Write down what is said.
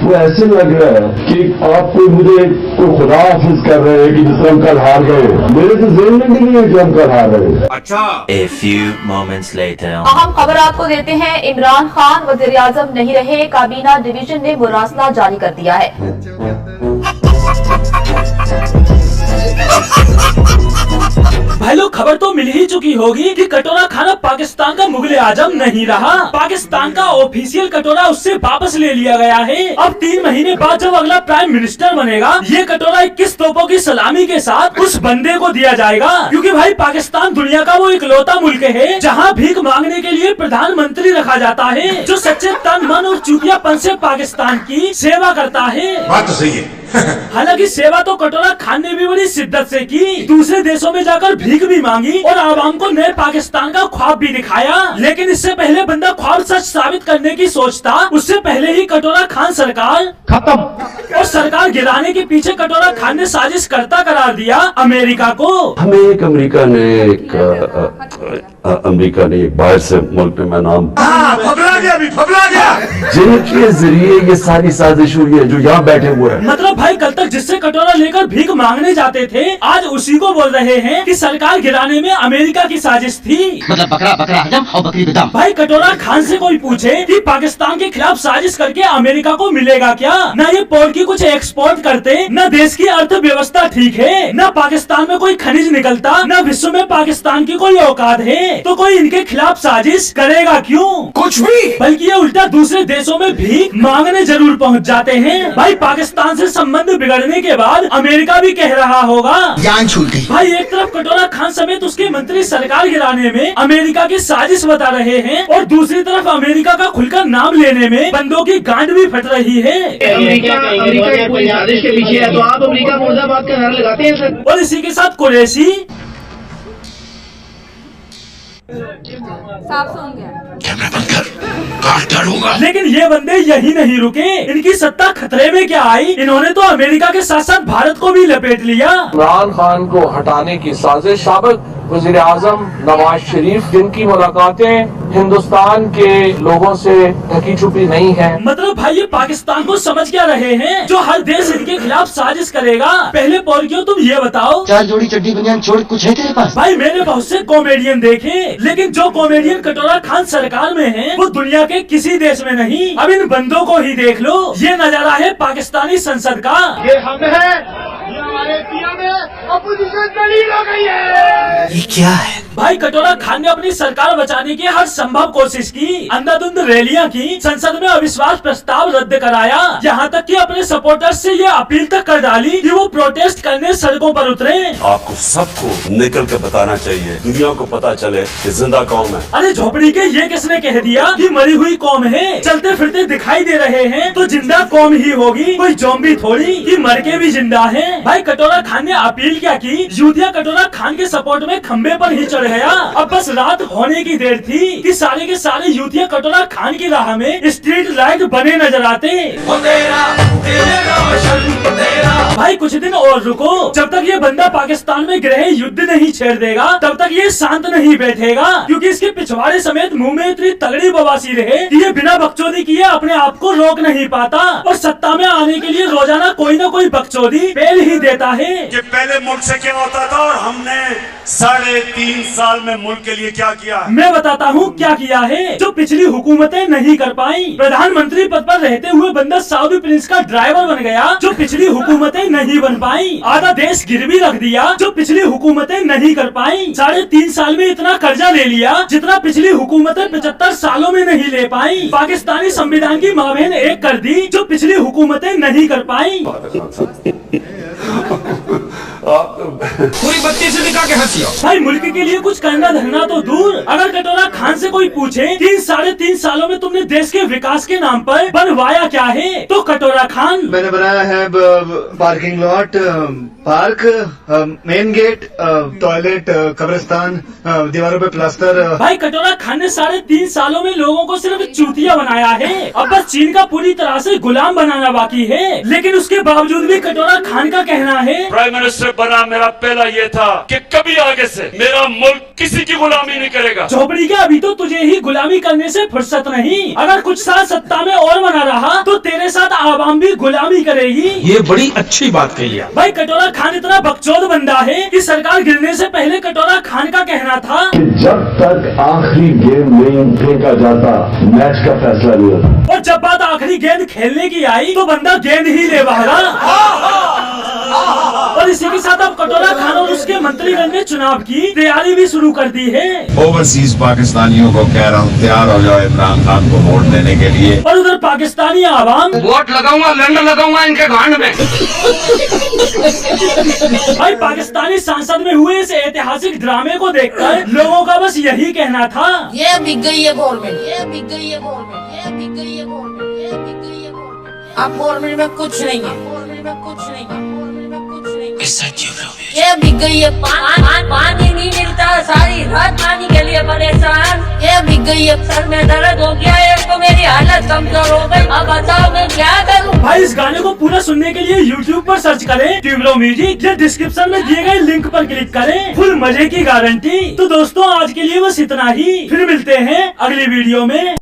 हमको ऐसे लग रहा है कि आप कोई मुझे कोई खुदा हाफिज कर रहे हैं कि जिस तरह हम कल हार गए। मेरे तो जेल में भी नहीं है कि हम कल हार गए। अच्छा। A few moments later. अहम खबर आपको देते हैं, इमरान खान वज़ीर आज़म नहीं रहे, काबीना डिवीजन ने मुरासला जारी कर दिया है। भाई लोग, खबर तो मिल ही चुकी होगी कि कटोरा खान पाकिस्तान का मुगल आजम नहीं रहा। पाकिस्तान का ऑफिशियल कटोरा उससे वापस ले लिया गया है। अब 3 महीने बाद जब अगला प्राइम मिनिस्टर बनेगा, ये कटोरा 21 तोपों की सलामी के साथ उस बंदे को दिया जाएगा। क्योंकि भाई पाकिस्तान दुनिया का वो इकलौता मुल्क है जहाँ भीख मांगने के लिए प्रधानमंत्री रखा जाता है, जो सच्चे तन मन और चूतियापन से पाकिस्तान की सेवा करता है। बात तो सही है। हालांकि सेवा तो कटोरा खान ने भी बड़ी शिद्दत से की। दूसरे देशों में जाकर भीख भी मांगी और आवाम को नए पाकिस्तान का ख्वाब भी दिखाया। लेकिन इससे पहले बंदा ख्वाब सच साबित करने की सोचता, उससे पहले ही कटोरा खान सरकार खत्म। और सरकार गिराने के पीछे कटोरा खान ने साजिश करता करार दिया अमेरिका को। हमें एक अमेरिका ने एक बाहर से मुल्क में नाम फबला गया जिनके जरिए ये सारी साजिश हुई है जो यहाँ बैठे हुए हैं। मतलब भाई कल तक जिससे कटोरा लेकर भीख मांगने जाते थे, आज उसी को बोल रहे हैं कि सरकार गिराने में अमेरिका की साजिश थी। मतलब बकरा बकरा हजम और बकरी बेदम। भाई कटोरा खान से कोई पूछे कि पाकिस्तान के खिलाफ साजिश करके अमेरिका को मिलेगा क्या? न ये पोर्ट की कुछ एक्सपोर्ट करते, न देश की अर्थव्यवस्था ठीक है, न पाकिस्तान में कोई खनिज निकलता, न विश्व में पाकिस्तान की कोई औकात है, तो कोई इनके खिलाफ साजिश करेगा क्यों? कुछ भी। बल्कि ये उल्टा दूसरे देशों में भीख मांगने जरूर पहुंच जाते हैं। भाई पाकिस्तान से संबंध बिगड़ने के बाद अमेरिका भी कह रहा होगा जान छूट गई। भाई एक तरफ कटोरा खान समेत उसके मंत्री सरकार गिराने में अमेरिका की साजिश बता रहे हैं, और दूसरी तरफ अमेरिका का खुलकर नाम लेने में बंदों की गांड भी फट रही है। अमेरिका एक पूरी साजिश के पीछे है, तो आप अमेरिका मुर्दाबाद का नारा लगाते हैं सर। और इसी के साथ कुरैशी साफ सुन गया। कैमरा बंद कर, काट डालूंगा। लेकिन ये बंदे यही नहीं रुके, इनकी सत्ता खतरे में क्या आई, इन्होंने तो अमेरिका के साथ साथ भारत को भी लपेट लिया। इमरान खान को हटाने की साजिश। साबिक वज़ीर आज़म नवाज शरीफ, जिनकी मुलाकातें हिंदुस्तान के लोगों से ढकी छुपी नहीं है। मतलब भाई ये पाकिस्तान को समझ क्या रहे हैं, जो हर देश इनके खिलाफ साजिश करेगा। पहले पॉलिटियो तुम ये बताओ, 4 जोड़ी चड्डी बनियान छोड़ कुछ है तेरे पास? भाई मैंने बहुत से कॉमेडियन देखे, लेकिन जो कॉमेडियन कटोरा खान सरकार में हैं, वो दुनिया के किसी देश में नहीं। अब इन बंदों को ही देख लो। ये नजारा है पाकिस्तानी संसद का। ये हम है, ये हमारे पीएम है, अपोजिशन दलील हो गई है। ये क्या है? भाई कटोरा खान ने अपनी सरकार बचाने की हर संभव कोशिश की, अंधाधुंध रैलियां की, संसद में अविश्वास प्रस्ताव रद्द कराया, यहाँ तक कि अपने सपोर्टर्स से ये अपील तक कर डाली कि वो प्रोटेस्ट करने सड़कों पर उतरे। आपको सबको निकल कर बताना चाहिए, दुनिया को पता चले कि जिंदा कौन है। अरे झोपड़ी के ये किसने कह दिया कि मरी हुई कौम है? चलते फिरते दिखाई दे रहे हैं तो जिंदा कौम ही होगी, कोई ज़ॉम्बी थोड़ी कि मर के भी जिंदा है। भाई कटोरा खान ने अपील क्या की, यूथिया कटोरा खान के सपोर्ट में खंबे पर ही चढ़ गया। अब बस रात होने की देर थी कि सारे के सारे यूथिया कटोरा खान की राह में स्ट्रीट लाइट बने नजर आते। भाई कुछ दिन और रुको, जब तक ये बंदा पाकिस्तान में गृह युद्ध नहीं छेड़ देगा, तब तक ये शांत नहीं बैठेगा, क्योंकि इसके पिछवाड़े समेत मुंह में इतनी तगड़ी बवासीर है कि ये बिना बकचोदी किए अपने आप को रोक नहीं पाता, और सत्ता में आने के लिए रोजाना कोई न कोई बकचोदी पेल ही देता है। कि पहले मुल्क से क्या होता था और हमने 3.5 साल में मुल्क के लिए क्या किया। मैं बताता हूँ क्या किया है, जो पिछली हुकूमतें नहीं कर पाई। प्रधानमंत्री पद पर रहते हुए बंदा सऊदी प्रिंस का ड्राइवर बन गया, जो पिछली हुकूमतें नहीं बन पाई। आधा देश गिरवी रख दिया, जो पिछली हुकूमतें नहीं कर पाई। 3.5 साल में इतना कर्जा ले लिया जितना पिछली हुकूमतें 75 सालों में नहीं ले पाई। पाकिस्तानी संविधान की मावेन एक कर दी, जो पिछली हुकूमतें नहीं कर पाई। पूरी बत्ती से दिखा के हंसी। भाई मुल्क के लिए कुछ करना धरना तो दूर, अगर कटोरा खान से कोई पूछे 3-3.5 सालों में तुमने देश के विकास के नाम पर बनवाया क्या है, तो कटोरा खान, मैंने बनाया है parking lot, park, main gate, toilet, कब्रिस्तान, दीवारों पे प्लास्टर। भाई कटोरा खान ने 3.5 सालों में लोगों को सिर्फ चूतिया बनाया है। अब बस चीन का पूरी तरह से गुलाम बनाना बाकी है, लेकिन उसके बावजूद भी कटोरा खान का कहना है, प्राइम मिनिस्टर बना मेरा पहला ये था कि कभी आगे से मेरा मुल्क किसी की गुलामी नहीं करेगा। चौपड़ी के अभी तो तुझे ही गुलामी करने से फुर्सत नहीं, अगर कुछ साल सत्ता में और बना रहा तो तेरे साथ आवाम भी गुलामी करेगी। ये बड़ी अच्छी बात कही है भाई कटोरा खान इतना बकचोद बंदा है कि सरकार गिरने से पहले कटोरा खान का कहना था कि जब तक आखिरी गेंद नहीं फेंका जाता मैच का फैसला नहीं होता। और जब बात आखिरी गेंद खेलने की आई तो बंदा गेंद ही ले भागा। और इसी के साथ अब कटोरा खान और उसके मंत्रीगण ने चुनाव की तैयारी भी शुरू कर दी है। ओवरसीज पाकिस्तानियों को कह रहा हूँ तैयार हो जाओ इमरान खान को वोट देने के लिए। और उधर पाकिस्तानी आवाम वोट लगाऊंगा, लंड लगाऊंगा इनके गांड में। भाई पाकिस्तानी संसद में हुए इस ऐतिहासिक ड्रामे को देखकर लोगों का बस यही कहना था, ये बिक गई है गवर्नमेंट, ये बिक गई है गवर्नमेंट, ये बिक गई है गवर्नमेंट, ये बिक गई है गवर्नमेंट। अब गवर्नमेंट में कुछ नहीं है, गवर्नमेंट में कुछ नहीं है, गवर्नमेंट में कुछ नहीं है। ये बिक गई है, पानी नहीं मिलता, सारी रात पानी के लिए परेशान। ये बिक गई है, सर में दर्द हो गया है, तो मेरी हालत कमजोर हो गई। अब बताओ मैं क्या करूं? भाई इस गाने को पूरा सुनने के लिए YouTube पर सर्च करें ट्यूबलो म्यूजिक या डिस्क्रिप्शन में दिए गए लिंक पर क्लिक करें, फुल मजे की गारंटी। तो दोस्तों आज के लिए बस इतना ही, फिर मिलते हैं अगली वीडियो में।